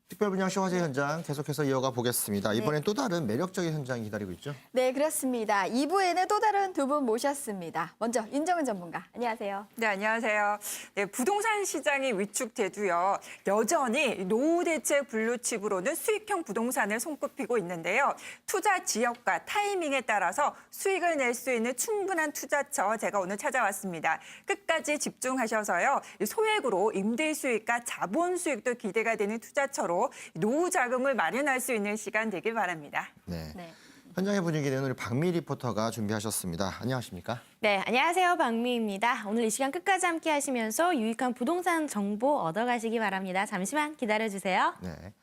특별분양쇼 화재 현장 계속해서 이어가 보겠습니다. 이번엔 또 다른 매력적인 현장이 기다리고 있죠? 네, 그렇습니다. 2부에는 또 다른 두 분 모셨습니다. 먼저 윤정은 전문가, 안녕하세요. 네, 안녕하세요. 네, 부동산 시장이 위축돼도요. 여전히 노후 대책 블루칩으로는 수익형 부동산을 손꼽히고 있는데요. 투자 지역과 타이밍에 따라서 수익을 낼 수 있는 충분한 투자처 제가 오늘 찾아왔습니다. 끝까지 집중하셔서요. 소액으로 임대 수익과 자본 수익도 기대가 되는 투자처로 노후 자금을 마련할 수 있는 시간 되길 바랍니다. 네. 네. 현장의 분위기는 우리 박미 리포터가 준비하셨습니다. 안녕하십니까? 네, 안녕하세요. 박미입니다. 오늘 이 시간 끝까지 함께 하시면서 유익한 부동산 정보 얻어가시기 바랍니다. 잠시만 기다려주세요. 네.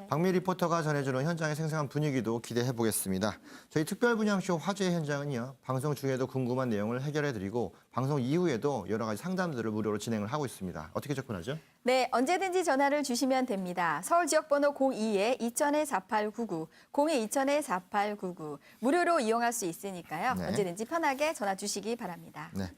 박미 리포터가 전해주는 현장의 생생한 분위기도 기대해 보겠습니다. 저희 특별분양쇼 화재 현장은요, 방송 중에도 궁금한 내용을 해결해드리고 방송 이후에도 여러 가지 상담들을 무료로 진행을 하고 있습니다. 어떻게 접근하죠? 네, 언제든지 전화를 주시면 됩니다. 서울 지역번호 02-2000-4899, 02-2000-4899. 무료로 이용할 수 있으니까요. 네. 언제든지 편하게 전화 주시기 바랍니다. 네.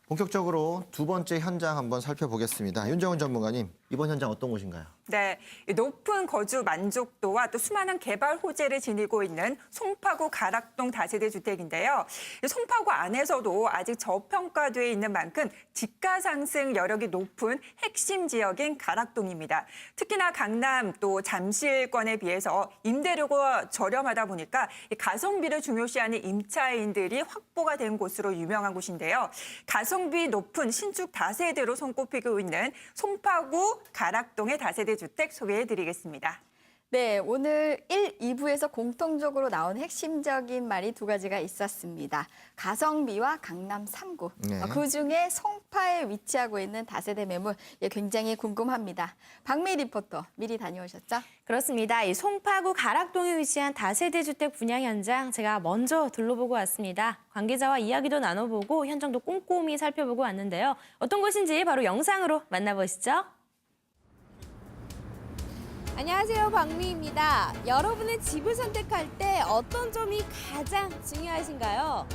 본격적으로 두 번째 현장 한번 살펴보겠습니다. 윤정은 전문가님, 이번 현장 어떤 곳인가요? 네, 높은 거주 만족도와 또 수많은 개발 호재를 지니고 있는 송파구 가락동 다세대 주택인데요. 송파구 안에서도 아직 저평가돼 있는 만큼 집가 상승 여력이 높은 핵심 지역인 가락동입니다. 특히나 강남 또 잠실권에 비해서 임대료가 저렴하다 보니까 가성비를 중요시하는 임차인들이 확보가 된 곳으로 유명한 곳인데요. 가성비 높은 신축 다세대로 손꼽히고 있는 송파구 가락동의 다세대 주택 소개해드리겠습니다. 네, 오늘 1, 2부에서 공통적으로 나온 핵심적인 말이 두 가지가 있었습니다. 가성비와 강남 3구. 네. 그중에 송파에 위치하고 있는 다세대 매물 굉장히 궁금합니다. 박미 리포터 미리 다녀오셨죠? 그렇습니다. 이 송파구 가락동에 위치한 다세대 주택 분양 현장 제가 먼저 둘러보고 왔습니다. 관계자와 이야기도 나눠보고 현장도 꼼꼼히 살펴보고 왔는데요. 어떤 곳인지 바로 영상으로 만나보시죠. 안녕하세요, 박미입니다. 여러분의 집을 선택할 때 어떤 점이 가장 중요하신가요?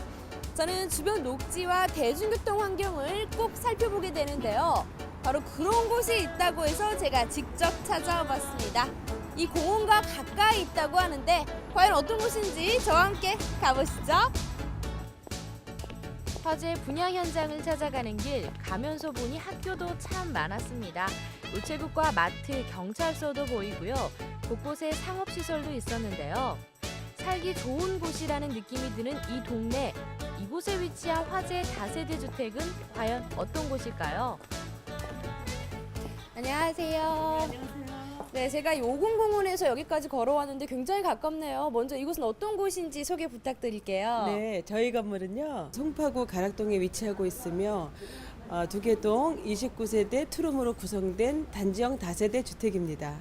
저는 주변 녹지와 대중교통 환경을 꼭 살펴보게 되는데요. 바로 그런 곳이 있다고 해서 제가 직접 찾아와 봤습니다. 이 공원과 가까이 있다고 하는데 과연 어떤 곳인지 저와 함께 가보시죠. 화재 분양 현장을 찾아가는 길, 가면서 보니 학교도 참 많았습니다. 우체국과 마트, 경찰서도 보이고요. 곳곳에 상업시설도 있었는데요. 살기 좋은 곳이라는 느낌이 드는 이 동네, 이곳에 위치한 화재 다세대 주택은 과연 어떤 곳일까요? 안녕하세요. 네, 제가 이 오공공원에서 여기까지 걸어왔는데 굉장히 가깝네요. 먼저 이곳은 어떤 곳인지 소개 부탁드릴게요. 네, 저희 건물은요, 송파구 가락동에 위치하고 있으며 두개동 29세대 투룸으로 구성된 단지형 다세대 주택입니다.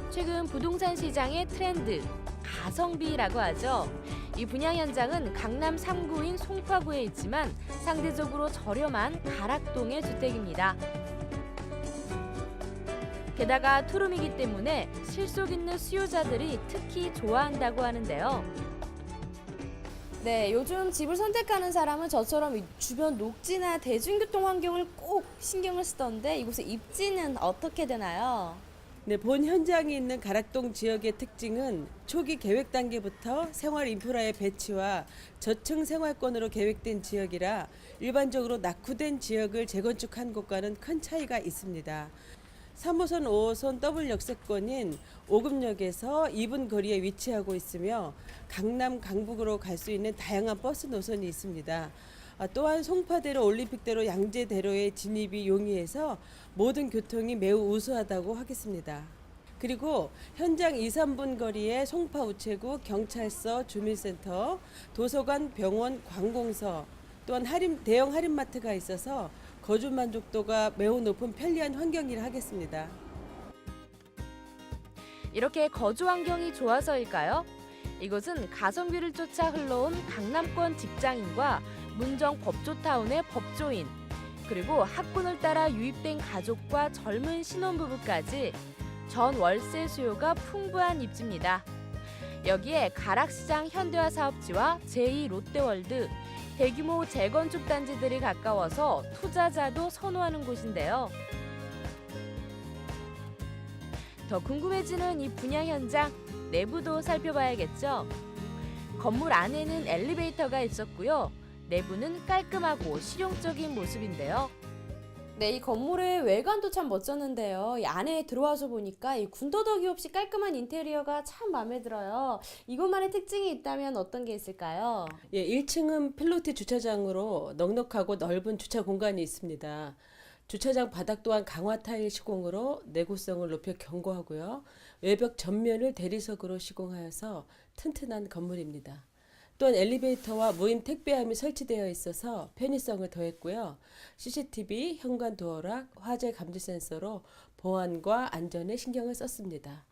최근 부동산 시장의 트렌드, 가성비라고 하죠. 이 분양 현장은 강남 3구인 송파구에 있지만 상대적으로 저렴한 가락동의 주택입니다. 게다가 투룸이기 때문에 실속 있는 수요자들이 특히 좋아한다고 하는데요. 네, 요즘 집을 선택하는 사람은 저처럼 이 주변 녹지나 대중교통 환경을 꼭 신경을 쓰던데 이곳의 입지는 어떻게 되나요? 네, 본 현장이 있는 가락동 지역의 특징은 초기 계획 단계부터 생활 인프라의 배치와 저층 생활권으로 계획된 지역이라 일반적으로 낙후된 지역을 재건축한 곳과는 큰 차이가 있습니다. 3호선, 5호선 더블 역세권인 오금역에서 2분 거리에 위치하고 있으며 강남, 강북으로 갈 수 있는 다양한 버스 노선이 있습니다. 또한 송파대로, 올림픽대로, 양재대로의 진입이 용이해서 모든 교통이 매우 우수하다고 하겠습니다. 그리고 현장 2, 3분 거리에 송파 우체국, 경찰서, 주민센터, 도서관, 병원, 관공서, 또한 대형 할인마트가 있어서 거주 만족도가 매우 높은 편리한 환경이라 하겠습니다. 이렇게 거주 환경이 좋아서일까요? 이곳은 가성비를 쫓아 흘러온 강남권 직장인과 문정 법조타운의 법조인, 그리고 학군을 따라 유입된 가족과 젊은 신혼부부까지 전 월세 수요가 풍부한 입지입니다. 여기에 가락시장 현대화 사업지와 제2 롯데월드, 대규모 재건축 단지들이 가까워서 투자자도 선호하는 곳인데요. 더 궁금해지는 이 분양 현장 내부도 살펴봐야겠죠. 건물 안에는 엘리베이터가 있었고요. 내부는 깔끔하고 실용적인 모습인데요. 네, 이 건물의 외관도 참 멋졌는데요. 이 안에 들어와서 보니까 이 군더더기 없이 깔끔한 인테리어가 참 마음에 들어요. 이곳만의 특징이 있다면 어떤 게 있을까요? 예, 1층은 필로티 주차장으로 넉넉하고 넓은 주차 공간이 있습니다. 주차장 바닥 또한 강화 타일 시공으로 내구성을 높여 견고하고요. 외벽 전면을 대리석으로 시공하여서 튼튼한 건물입니다. 또한 엘리베이터와 무인 택배함이 설치되어 있어서 편의성을 더했고요. CCTV, 현관 도어락, 화재 감지 센서로 보안과 안전에 신경을 썼습니다.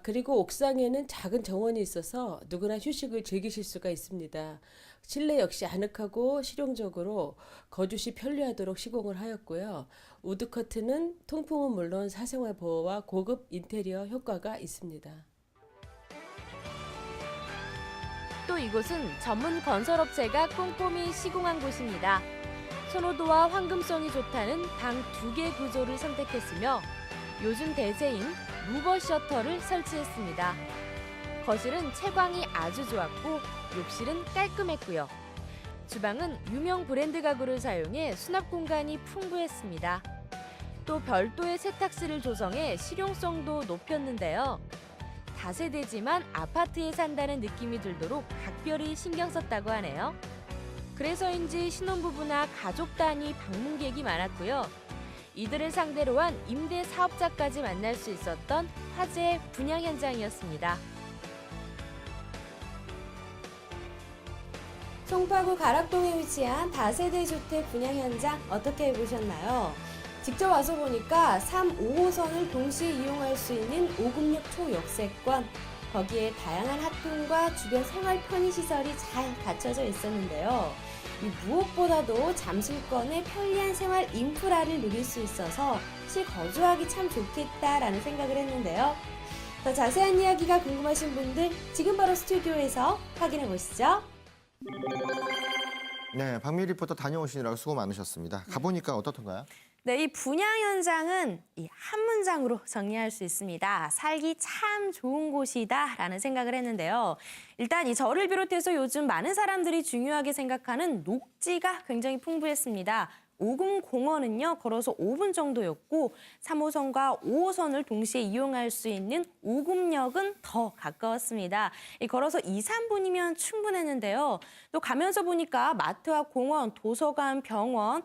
그리고 옥상에는 작은 정원이 있어서 누구나 휴식을 즐기실 수가 있습니다. 실내 역시 아늑하고 실용적으로 거주 시 편리하도록 시공을 하였고요. 우드 커튼은 통풍은 물론 사생활 보호와 고급 인테리어 효과가 있습니다. 또 이곳은 전문 건설업체가 꼼꼼히 시공한 곳입니다. 선호도와 황금성이 좋다는 방 2개 구조를 선택했으며 요즘 대세인 루버 셔터를 설치했습니다. 거실은 채광이 아주 좋았고 욕실은 깔끔했고요. 주방은 유명 브랜드 가구를 사용해 수납 공간이 풍부했습니다. 또 별도의 세탁실을 조성해 실용성도 높였는데요. 다세대지만 아파트에 산다는 느낌이 들도록 각별히 신경 썼다고 하네요. 그래서인지 신혼부부나 가족 단위 방문객이 많았고요. 이들을 상대로 한 임대 사업자까지 만날 수 있었던 화제의 분양 현장이었습니다. 송파구 가락동에 위치한 다세대 주택 분양 현장 어떻게 보셨나요? 직접 와서 보니까 3, 5호선을 동시에 이용할 수 있는 5금역 초역세권, 거기에 다양한 학군과 주변 생활 편의시설이 잘 갖춰져 있었는데요. 무엇보다도 잠실권의 편리한 생활 인프라를 누릴 수 있어서 실거주하기 참 좋겠다라는 생각을 했는데요. 더 자세한 이야기가 궁금하신 분들 지금 바로 스튜디오에서 확인해 보시죠. 네, 박미 리포터 다녀오시느라고 수고 많으셨습니다. 가보니까 어떻던가요? 네, 이 분양 현장은 이 한 문장으로 정리할 수 있습니다. 살기 참 좋은 곳이다라는 생각을 했는데요. 일단 이 저를 비롯해서 요즘 많은 사람들이 중요하게 생각하는 녹지가 굉장히 풍부했습니다. 오금 공원은요, 걸어서 5분 정도였고 3호선과 5호선을 동시에 이용할 수 있는 오금역은 더 가까웠습니다. 걸어서 2, 3분이면 충분했는데요. 또 가면서 보니까 마트와 공원, 도서관, 병원,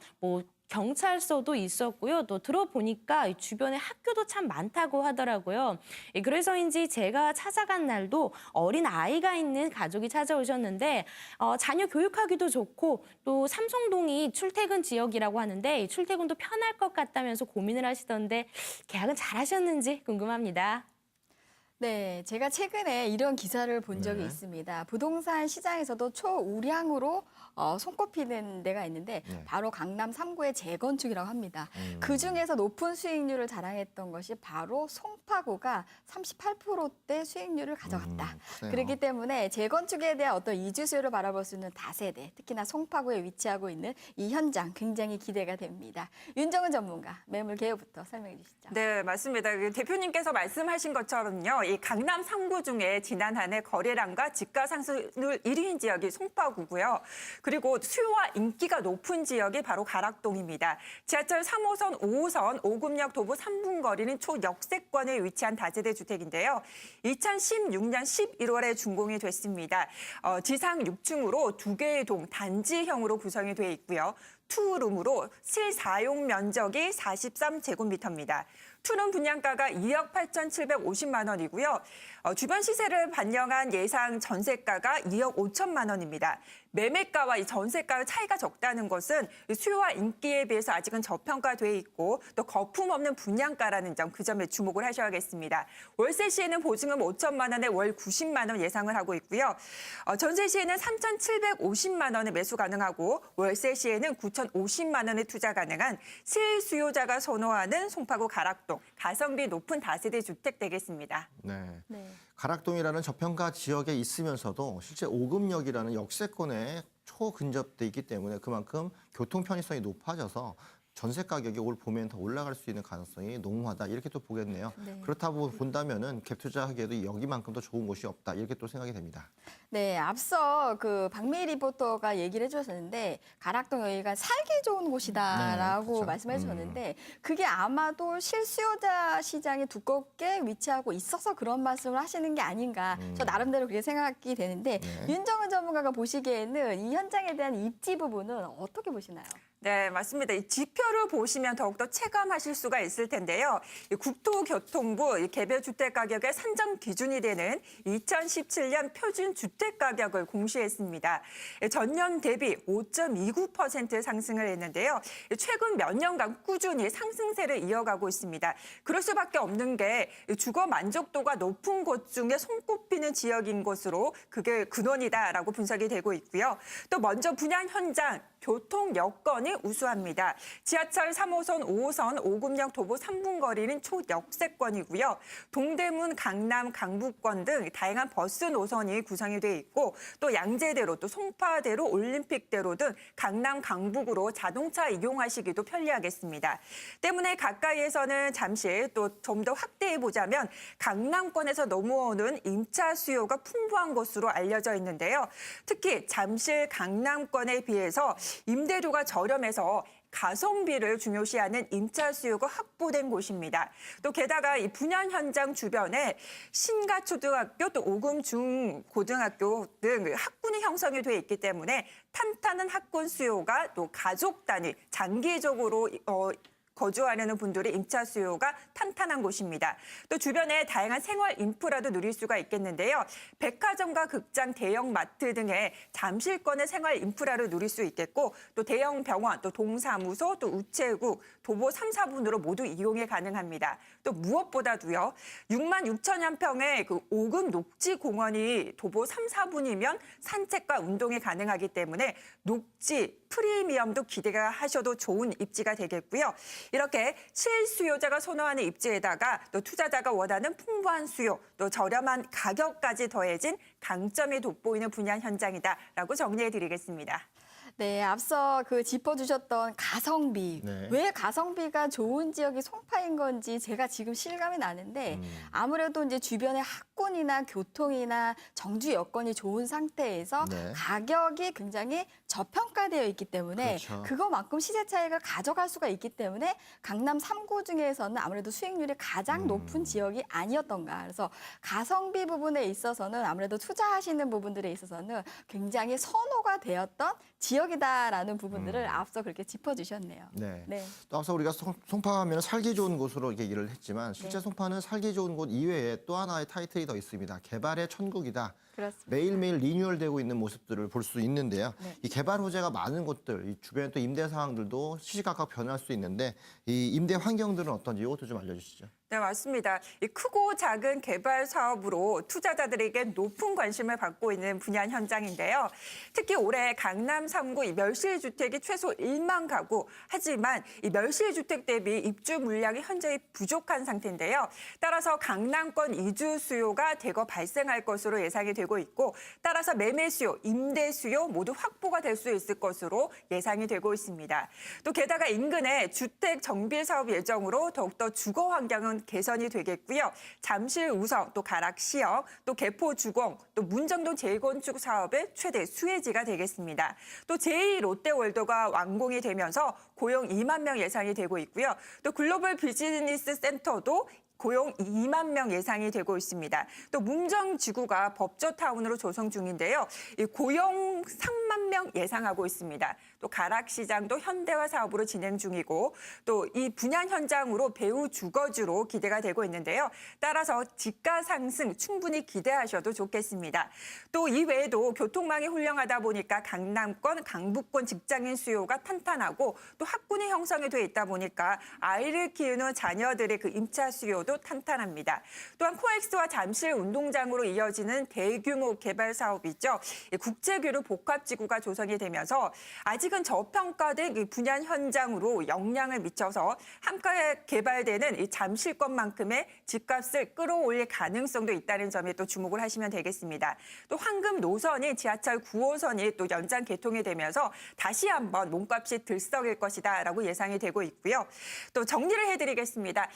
경찰서도 있었고요. 또 들어보니까 주변에 학교도 참 많다고 하더라고요. 그래서인지 제가 찾아간 날도 어린 아이가 있는 가족이 찾아오셨는데 자녀 교육하기도 좋고 또 삼성동이 출퇴근 지역이라고 하는데 출퇴근도 편할 것 같다면서 고민을 하시던데 계약은 잘 하셨는지 궁금합니다. 네, 제가 최근에 이런 기사를 본 적이 네. 있습니다. 부동산 시장에서도 초우량으로 손꼽히는 데가 있는데 네. 바로 강남 3구의 재건축이라고 합니다. 그중에서 높은 수익률을 자랑했던 것이 바로 송파구가 38%대 수익률을 가져갔다. 그래요. 그렇기 때문에 재건축에 대한 어떤 이주수요를 바라볼 수 있는 다세대, 특히나 송파구에 위치하고 있는 이 현장 굉장히 기대가 됩니다. 윤정은 전문가, 매물 개요부터 설명해 주시죠. 네, 맞습니다. 대표님께서 말씀하신 것처럼요. 이 강남 3구 중에 지난 한 해 거래량과 집가 상승률 1위인 지역이 송파구고요. 그리고 수요와 인기가 높은 지역이 바로 가락동입니다. 지하철 3호선, 5호선, 오금역 도보 3분 거리는 초역세권에 위치한 다세대 주택인데요. 2016년 11월에 준공이 됐습니다. 지상 6층으로 2개의 동 단지형으로 구성이 돼 있고요. 투룸으로 실사용 면적이 43제곱미터입니다. 투룸 분양가가 2억 8,750만 원이고요. 주변 시세를 반영한 예상 전세가가 2억 5천만 원입니다. 매매가와 이 전세가의 차이가 적다는 것은 수요와 인기에 비해서 아직은 저평가돼 있고 또 거품 없는 분양가라는 점, 그 점에 주목을 하셔야겠습니다. 월세 시에는 보증금 5천만 원에 월 90만 원 예상을 하고 있고요. 전세 시에는 3,750만 원에 매수 가능하고 월세 시에는 9,050만 원에 투자 가능한 실수요자가 선호하는 송파구 가락동, 가성비 높은 다세대 주택 되겠습니다. 네. 네. 가락동이라는 저평가 지역에 있으면서도 실제 오금역이라는 역세권에 초근접돼 있기 때문에 그만큼 교통 편의성이 높아져서 전세 가격이 올 봄에는 더 올라갈 수 있는 가능성이 농후하다 이렇게 또 보겠네요. 네. 그렇다고 본다면은 갭 투자하기에도 여기만큼 더 좋은 곳이 없다 이렇게 또 생각이 됩니다. 네, 앞서 그 박미희 리포터가 얘기를 해주셨는데 가락동 여기가 살기 좋은 곳이다라고 네, 그렇죠. 말씀해 주셨는데 그게 아마도 실수요자 시장이 두껍게 위치하고 있어서 그런 말씀을 하시는 게 아닌가 저 나름대로 그렇게 생각이 되는데 네. 윤정은 전문가가 보시기에는 이 현장에 대한 입지 부분은 어떻게 보시나요? 네, 맞습니다. 이 지표를 보시면 더욱더 체감하실 수가 있을 텐데요. 이 국토교통부 개별 주택 가격의 산정 기준이 되는 2017년 표준 주택 가격을 공시했습니다. 전년 대비 5.29% 상승을 했는데요. 최근 몇 년간 꾸준히 상승세를 이어가고 있습니다. 그럴 수밖에 없는 게 주거 만족도가 높은 곳 중에 손꼽히는 지역인 것으로 그게 근원이다라고 분석이 되고 있고요. 또 먼저 분양 현장, 교통 여건이 우수합니다. 지하철 3호선, 5호선, 오금역 도보 3분 거리는 초역세권이고요. 동대문, 강남, 강북권 등 다양한 버스 노선이 구성이 돼 있고 또 양재대로, 또 송파대로, 올림픽대로 등 강남, 강북으로 자동차 이용하시기도 편리하겠습니다. 때문에 가까이에서는 잠시 또 좀 더 확대해 보자면 강남권에서 넘어오는 임차 수요가 풍부한 것으로 알려져 있는데요. 특히 잠실 강남권에 비해서 임대료가 저렴해서 가성비를 중요시하는 임차 수요가 확보된 곳입니다. 또 게다가 이 분양 현장 주변에 신가초등학교 또 오금 중고등학교 등 학군이 형성이 돼 있기 때문에 탄탄한 학군 수요가 또 가족 단위 장기적으로 거주하려는 분들의 임차 수요가 탄탄한 곳입니다. 또 주변에 다양한 생활 인프라도 누릴 수가 있겠는데요. 백화점과 극장, 대형 마트 등의 잠실권의 생활 인프라를 누릴 수 있겠고 또 대형 병원, 또 동사무소, 또 우체국, 도보 3, 4분으로 모두 이용이 가능합니다. 또 무엇보다도요. 6만 6천여 평의 그 오금 녹지 공원이 도보 3, 4분이면 산책과 운동이 가능하기 때문에 녹지 프리미엄도 기대가 하셔도 좋은 입지가 되겠고요. 이렇게 실수요자가 선호하는 입지에다가 또 투자자가 원하는 풍부한 수요, 또 저렴한 가격까지 더해진 강점이 돋보이는 분양 현장이다라고 정리해드리겠습니다. 네, 앞서 그 짚어주셨던 가성비. 네. 왜 가성비가 좋은 지역이 송파인 건지 제가 지금 실감이 나는데 아무래도 이제 주변에 학군이나 교통이나 정주 여건이 좋은 상태에서 네. 가격이 굉장히 저평가되어 있기 때문에 그렇죠. 그거만큼 시세 차익을 가져갈 수가 있기 때문에 강남 3구 중에서는 아무래도 수익률이 가장 높은 지역이 아니었던가. 그래서 가성비 부분에 있어서는 아무래도 투자하시는 부분들에 있어서는 굉장히 선호가 되었던 지역이다라는 부분들을 앞서 그렇게 짚어주셨네요. 네. 네. 또 앞서 우리가 송파 하면 살기 좋은 곳으로 얘기를 했지만 실제 네. 송파는 살기 좋은 곳 이외에 또 하나의 타이틀이 더 있습니다. 개발의 천국이다. 그렇습니다. 매일매일 리뉴얼되고 있는 모습들을 볼 수 있는데요. 네. 이 개발 호재가 많은 곳들, 이 주변에 또 임대 상황들도 시시각각 변할 수 있는데 이 임대 환경들은 어떤지 이것도 좀 알려주시죠. 네, 맞습니다. 이 크고 작은 개발 사업으로 투자자들에게 높은 관심을 받고 있는 분양 현장인데요. 특히 올해 강남 3구 이 멸실주택이 최소 1만 가구, 하지만 이 멸실주택 대비 입주 물량이 현재 부족한 상태인데요. 따라서 강남권 이주 수요가 대거 발생할 것으로 예상이 되고 있고, 따라서 매매 수요, 임대 수요 모두 확보가 될 수 있을 것으로 예상이 되고 있습니다. 또 게다가 인근에 주택 정비 사업 예정으로 더욱더 주거 환경은 개선이 되겠고요. 잠실 우성, 또 가락 시역, 또 개포 주공, 또 문정동 재건축 사업의 최대 수혜지가 되겠습니다. 또 제2 롯데월드가 완공이 되면서 고용 2만 명 예상이 되고 있고요. 또 글로벌 비즈니스 센터도 고용 2만 명 예상이 되고 있습니다. 또 문정지구가 법저타운으로 조성 중인데요. 이 고용 3만 명 예상하고 있습니다. 또 가락시장도 현대화 사업으로 진행 중이고 또 이 분양 현장으로 배후 주거지로 기대가 되고 있는데요. 따라서 집가 상승 충분히 기대하셔도 좋겠습니다. 또 이외에도 교통망이 훌륭하다 보니까 강남권, 강북권 직장인 수요가 탄탄하고 또 학군이 형성이 돼 있다 보니까 아이를 키우는 자녀들의 그 임차 수요도 구조도 탄탄합니다. 또한 코엑스와 잠실 운동장으로 이어지는 대규모 개발 사업이죠. 국제교류 복합지구가 조성이 되면서 아직은 저평가된 이 분양 현장으로 영향을 미쳐서 함께 개발되는 이 잠실권만큼의 집값을 끌어올릴 가능성도 있다는 점에 또 주목을 하시면 되겠습니다. 또 황금 노선이 지하철 9호선이 또 연장 개통이 되면서 다시 한번 몸값이 들썩일 것이다라고 예상이 되고 있고요. 또 정리를 해드리겠습니다.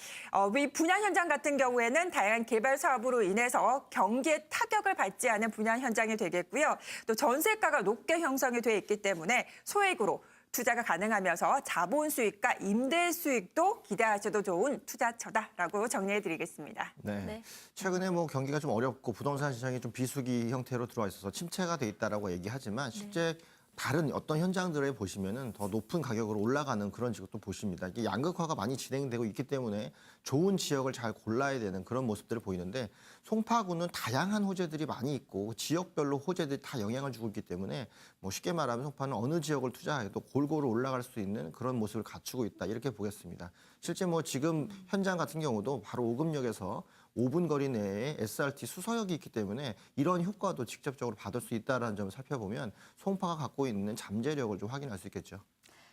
이 분양 현장 같은 경우에는 다양한 개발 사업으로 인해서 경기에 타격을 받지 않은 분양 현장이 되겠고요. 또 전세가가 높게 형성이 돼 있기 때문에 소액으로 투자가 가능하면서 자본 수익과 임대 수익도 기대하셔도 좋은 투자처다라고 정리해드리겠습니다. 네. 네. 최근에 뭐 경기가 좀 어렵고 부동산 시장이 좀 비수기 형태로 들어와 있어서 침체가 돼 있다라고 얘기하지만 실제 다른 어떤 현장들에 보시면은 더 높은 가격으로 올라가는 그런 지역도 보십니다. 이게 양극화가 많이 진행되고 있기 때문에 좋은 지역을 잘 골라야 되는 그런 모습들을 보이는데 송파구는 다양한 호재들이 많이 있고 지역별로 호재들이 다 영향을 주고 있기 때문에 뭐 쉽게 말하면 송파는 어느 지역을 투자해도 골고루 올라갈 수 있는 그런 모습을 갖추고 있다 이렇게 보겠습니다. 실제 뭐 지금 현장 같은 경우도 바로 오금역에서 5분 거리 내에 SRT 수서역이 있기 때문에 이런 효과도 직접적으로 받을 수 있다는 점을 살펴보면 송파가 갖고 있는 잠재력을 좀 확인할 수 있겠죠.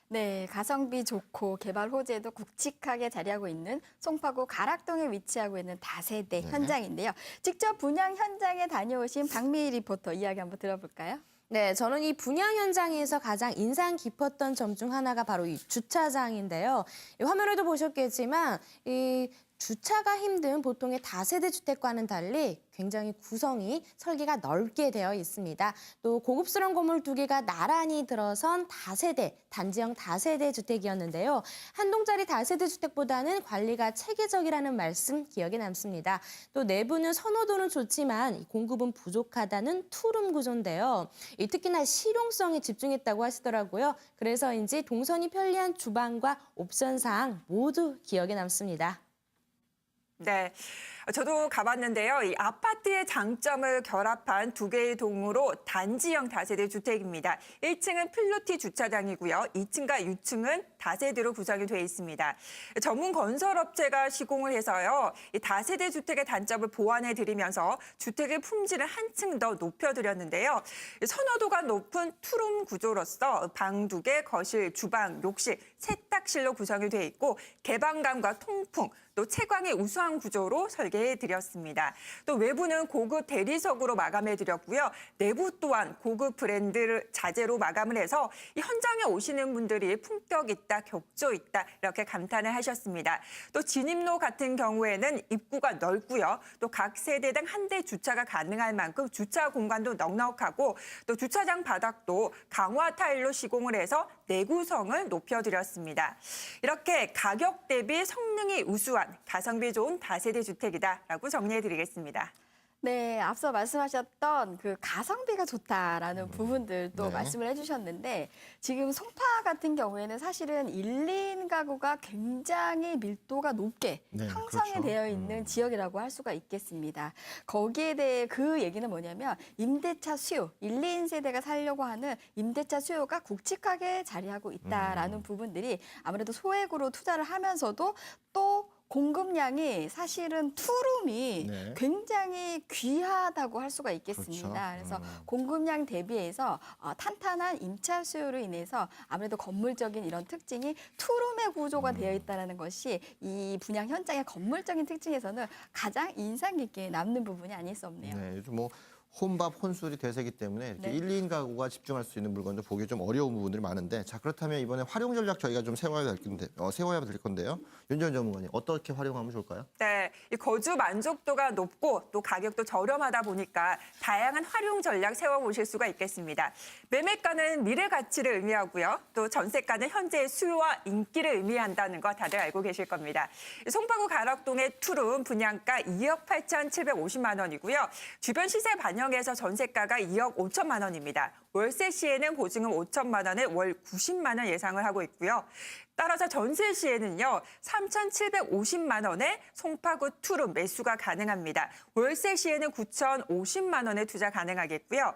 네, 가성비 좋고 개발 호재도 굵직하게 자리하고 있는 송파구 가락동에 위치하고 있는 다세대 현장인데요. 직접 분양 현장에 다녀오신 박미희 리포터 이야기 한번 들어볼까요? 네, 저는 이 분양 현장에서 가장 인상 깊었던 점 중 하나가 바로 이 주차장인데요. 이 화면에도 보셨겠지만 이 주차가 힘든 보통의 다세대 주택과는 달리 굉장히 구성이 설계가 넓게 되어 있습니다. 또 고급스러운 건물 2개가 나란히 들어선 다세대, 단지형 다세대 주택이었는데요. 한 동짜리 다세대 주택보다는 관리가 체계적이라는 말씀 기억에 남습니다. 또 내부는 선호도는 좋지만 공급은 부족하다는 투룸 구조인데요. 특히나 실용성에 집중했다고 하시더라고요. 그래서인지 동선이 편리한 주방과 옵션 사항 모두 기억에 남습니다. 네, 저도 가봤는데요. 이 아파트의 장점을 결합한 2개의 동으로 단지형 다세대 주택입니다. 1층은 필로티 주차장이고요. 2층과 6층은 다세대로 구성이 되어 있습니다. 전문 건설업체가 시공을 해서요. 이 다세대 주택의 단점을 보완해드리면서 주택의 품질을 한층 더 높여드렸는데요. 선호도가 높은 투룸 구조로서 방 2개, 거실, 주방, 욕실, 세탁실로 구성이 되어 있고 개방감과 통풍, 또 채광의 우수한 구조로 설계해드렸습니다. 또 외부는 고급 대리석으로 마감해드렸고요. 내부 또한 고급 브랜드 자재로 마감을 해서 이 현장에 오시는 분들이 품격 있다, 격조 있다 이렇게 감탄을 하셨습니다. 또 진입로 같은 경우에는 입구가 넓고요. 또 각 세대당 한 대 주차가 가능할 만큼 주차 공간도 넉넉하고 또 주차장 바닥도 강화 타일로 시공을 해서 내구성을 높여드렸습니다. 이렇게 가격 대비 성능이 우수한 가성비 좋은 다세대 주택이다라고 정리해드리겠습니다. 네, 앞서 말씀하셨던 그 가성비가 좋다라는 부분들도 네. 말씀을 해주셨는데 지금 송파 같은 경우에는 사실은 1, 2인 가구가 굉장히 밀도가 높게 네, 형성이 그렇죠. 되어 있는 지역이라고 할 수가 있겠습니다. 거기에 대해 그 얘기는 뭐냐면 임대차 수요, 1, 2인 세대가 살려고 하는 임대차 수요가 굵직하게 자리하고 있다라는 부분들이 아무래도 소액으로 투자를 하면서도 또 공급량이 사실은 투룸이 네. 굉장히 귀하다고 할 수가 있겠습니다. 그렇죠. 그래서 공급량 대비해서 탄탄한 임차 수요로 인해서 아무래도 건물적인 이런 특징이 투룸의 구조가 되어 있다는 것이 이 분양 현장의 건물적인 특징에서는 가장 인상 깊게 남는 부분이 아닐 수 없네요. 네, 요즘 뭐 혼밥, 혼술이 대세기 때문에 이렇게 네. 1, 2인 가구가 집중할 수 있는 물건도 보기 좀 어려운 부분들이 많은데 자 그렇다면 이번에 활용 전략 저희가 좀 세워야 될 건데요. 윤전 전문가님 어떻게 활용하면 좋을까요? 네, 이 거주 만족도가 높고 또 가격도 저렴하다 보니까 다양한 활용 전략 세워보실 수가 있겠습니다. 매매가는 미래 가치를 의미하고요. 또 전세가는 현재의 수요와 인기를 의미한다는 거 다들 알고 계실 겁니다. 송파구 가락동의 투룸 분양가 2억 8,750만 원이고요. 주변 시세 반영해서 전세가가 2억 5천만 원입니다. 월세 시에는 보증금 5천만 원에 월 90만 원 예상을 하고 있고요. 따라서 전세 시에는요, 3,750만 원에 송파구 투룸 매수가 가능합니다. 월세 시에는 9,050만 원에 투자 가능하겠고요.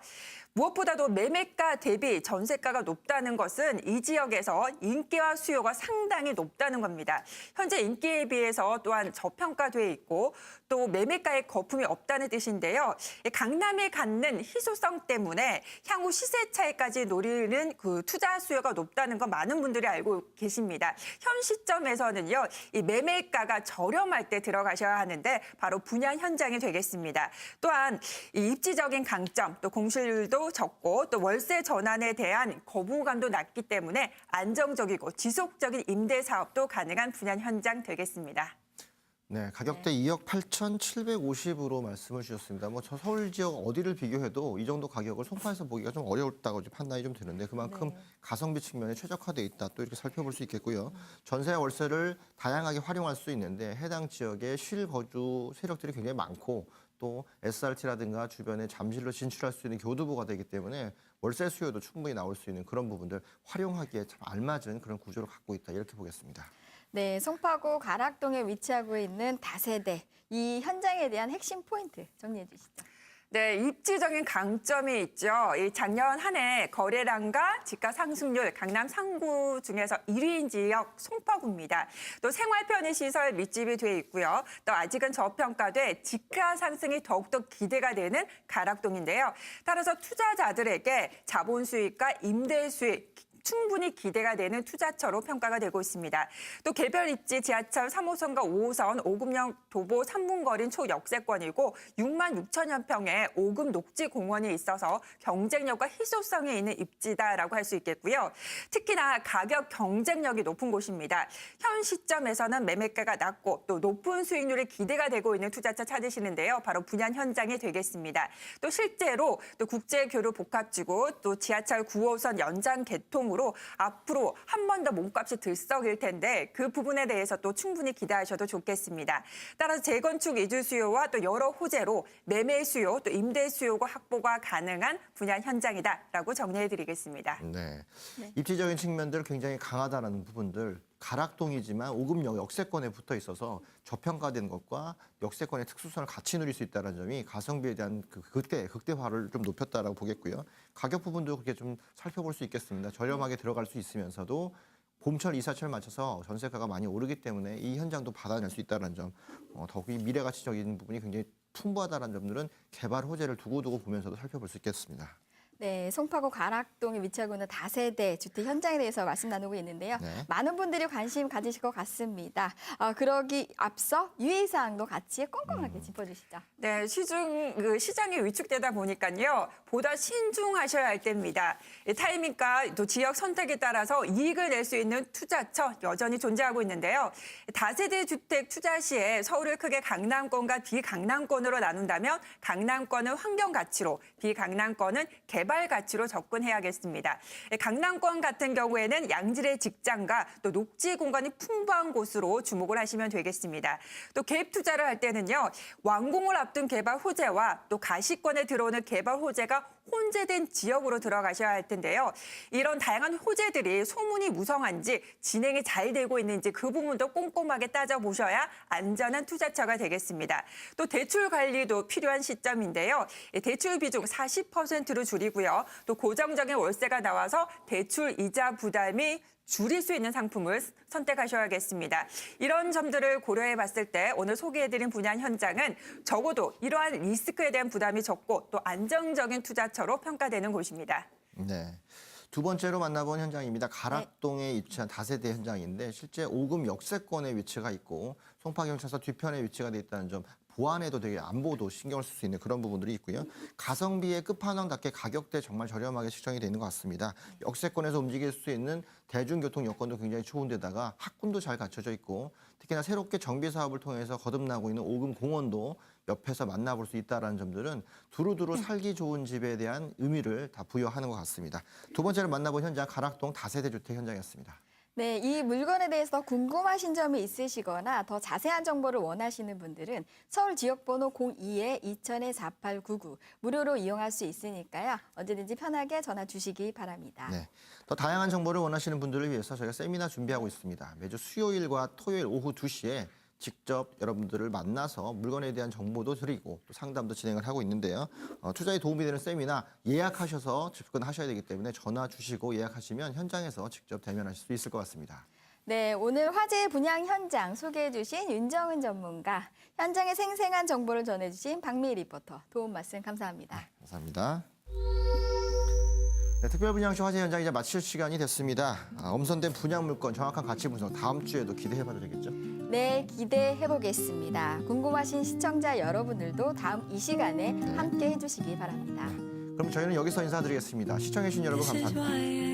무엇보다도 매매가 대비 전세가가 높다는 것은 이 지역에서 인기와 수요가 상당히 높다는 겁니다. 현재 인기에 비해서 또한 저평가돼 있고 또 매매가에 거품이 없다는 뜻인데요. 강남이 갖는 희소성 때문에 향후 시세 차익까지 노리는 그 투자 수요가 높다는 건 많은 분들이 알고 계십니다. 현 시점에서는요, 이 매매가가 저렴할 때 들어가셔야 하는데 바로 분양 현장이 되겠습니다. 또한 이 입지적인 강점, 또 공실률도 적고 또 월세 전환에 대한 거부감도 낮기 때문에 안정적이고 지속적인 임대 사업도 가능한 분양 현장 되겠습니다. 네, 가격대 2억 8,750으로 말씀을 주셨습니다. 뭐 저 서울 지역 어디를 비교해도 이 정도 가격을 송파에서 보기가 좀 어렵다고 판단이 좀 되는데 그만큼 가성비 측면에 최적화돼 있다 또 이렇게 살펴볼 수 있겠고요. 전세와 월세를 다양하게 활용할 수 있는데 해당 지역에 실거주 세력들이 굉장히 많고 또 SRT라든가 주변에 잠실로 진출할 수 있는 교두보가 되기 때문에 월세 수요도 충분히 나올 수 있는 그런 부분들 활용하기에 참 알맞은 그런 구조를 갖고 있다 이렇게 보겠습니다. 네, 송파구 가락동에 위치하고 있는 다세대 이 현장에 대한 핵심 포인트 정리해 주시죠. 네, 입지적인 강점이 있죠. 이 작년 한 해 거래량과 집가 상승률 강남 3구 중에서 1위인 지역 송파구입니다. 또 생활 편의 시설 밀집이 돼 있고요. 또 아직은 저평가돼 집가 상승이 더욱더 기대가 되는 가락동인데요. 따라서 투자자들에게 자본 수익과 임대 수익 충분히 기대가 되는 투자처로 평가가 되고 있습니다. 또 개별 입지 지하철 3호선과 5호선 5급역 도보 3분 거리인 초역세권이고 6만 6천여 평의 5급 녹지 공원이 있어서 경쟁력과 희소성이 있는 입지다라고 할 수 있겠고요. 특히나 가격 경쟁력이 높은 곳입니다. 현 시점에서는 매매가가 낮고 또 높은 수익률이 기대가 되고 있는 투자처 찾으시는데요. 바로 분양 현장이 되겠습니다. 또 실제로 또 국제교류 복합지구 또 지하철 9호선 연장 개통 으로 앞으로 한 번 더 몸값이 들썩일 텐데 그 부분에 대해서 또 충분히 기대하셔도 좋겠습니다. 따라서 재건축 이주 수요와 또 여러 호재로 매매 수요 또 임대 수요가 확보가 가능한 분양 현장이다라고 정리해드리겠습니다. 네. 입지적인 측면들 굉장히 강하다는 부분들 가락동이지만 5급 역세권에 붙어 있어서 저평가된 것과 역세권의 특수성을 같이 누릴 수 있다는 점이 가성비에 대한 극대화를 좀 높였다라고 보겠고요. 가격 부분도 그렇게 좀 살펴볼 수 있겠습니다. 저렴하게 들어갈 수 있으면서도 봄철 이사철 맞춰서 전세가가 많이 오르기 때문에 이 현장도 받아낼 수 있다는 점, 더욱이 미래가치적인 부분이 굉장히 풍부하다는 점들은 개발 호재를 두고두고 보면서도 살펴볼 수 있겠습니다. 네, 송파구 가락동에 위치하고 있는 다세대 주택 현장에 대해서 말씀 나누고 있는데요. 네. 많은 분들이 관심 가지실 것 같습니다. 그러기 앞서 유의사항도 같이 꼼꼼하게 짚어주시죠. 네, 시장이 위축되다 보니까요, 보다 신중하셔야 할 때입니다. 타이밍과 또 지역 선택에 따라서 이익을 낼 수 있는 투자처 여전히 존재하고 있는데요. 다세대 주택 투자 시에 서울을 크게 강남권과 비강남권으로 나눈다면 강남권은 환경 가치로, 비강남권은 개발 가치로 접근해야겠습니다. 강남권 같은 경우에는 양질의 직장과 또 녹지 공간이 풍부한 곳으로 주목을 하시면 되겠습니다. 또 개입 투자를 할 때는요, 완공을 앞둔 개발 호재와 또 가시권에 들어오는 개발 호재가 혼재된 지역으로 들어가셔야 할 텐데요. 이런 다양한 호재들이 소문이 무성한지 진행이 잘 되고 있는지 그 부분도 꼼꼼하게 따져보셔야 안전한 투자처가 되겠습니다. 또 대출 관리도 필요한 시점인데요. 대출 비중 40%로 줄이고요. 또 고정적인 월세가 나와서 대출 이자 부담이 줄일 수 있는 상품을 선택하셔야겠습니다. 이런 점들을 고려해 봤을 때 오늘 소개해드린 분양 현장은 적어도 이러한 리스크에 대한 부담이 적고 또 안정적인 투자처로 평가되는 곳입니다. 네. 두 번째로 만나본 현장입니다. 가락동에 위치한 다세대 현장인데 실제 5급 역세권에 위치가 있고 송파경찰서 뒤편에 위치가 돼 있다는 점 보안에도 되게 안보도 신경을 쓸 수 있는 그런 부분들이 있고요. 가성비의 끝판왕답게 가격대 정말 저렴하게 책정이 되는 것 같습니다. 역세권에서 움직일 수 있는 대중교통 여건도 굉장히 좋은 데다가 학군도 잘 갖춰져 있고 특히나 새롭게 정비 사업을 통해서 거듭나고 있는 5급 공원도 옆에서 만나볼 수 있다는 점들은 두루두루 살기 좋은 집에 대한 의미를 다 부여하는 것 같습니다. 두 번째로 만나본 현장 가락동 다세대 주택 현장이었습니다. 네, 이 물건에 대해서 궁금하신 점이 있으시거나 더 자세한 정보를 원하시는 분들은 서울 지역번호 02-2000-4899 무료로 이용할 수 있으니까요. 언제든지 편하게 전화 주시기 바랍니다. 네. 더 다양한 정보를 원하시는 분들을 위해서 저희가 세미나 준비하고 있습니다. 매주 수요일과 토요일 오후 2시에 직접 여러분들을 만나서 물건에 대한 정보도 드리고 또 상담도 진행을 하고 있는데요. 투자에 도움이 되는 세미나 예약하셔서 접근하셔야 되기 때문에 전화 주시고 예약하시면 현장에서 직접 대면하실 수 있을 것 같습니다. 네, 오늘 화재 분양 현장 소개해 주신 윤정은 전문가, 현장의 생생한 정보를 전해주신 박미희 리포터, 도움 말씀 감사합니다. 감사합니다. 네, 특별분양쇼 화재 현장 이제 마칠 시간이 됐습니다. 엄선된 분양 물건 정확한 가치 분석 다음 주에도 기대해봐도 되겠죠? 네, 기대해 보겠습니다. 궁금하신 시청자 여러분들도 다음 이 시간에 함께 해주시기 바랍니다. 그럼 저희는 여기서 인사드리겠습니다. 시청해주신 여러분 감사합니다.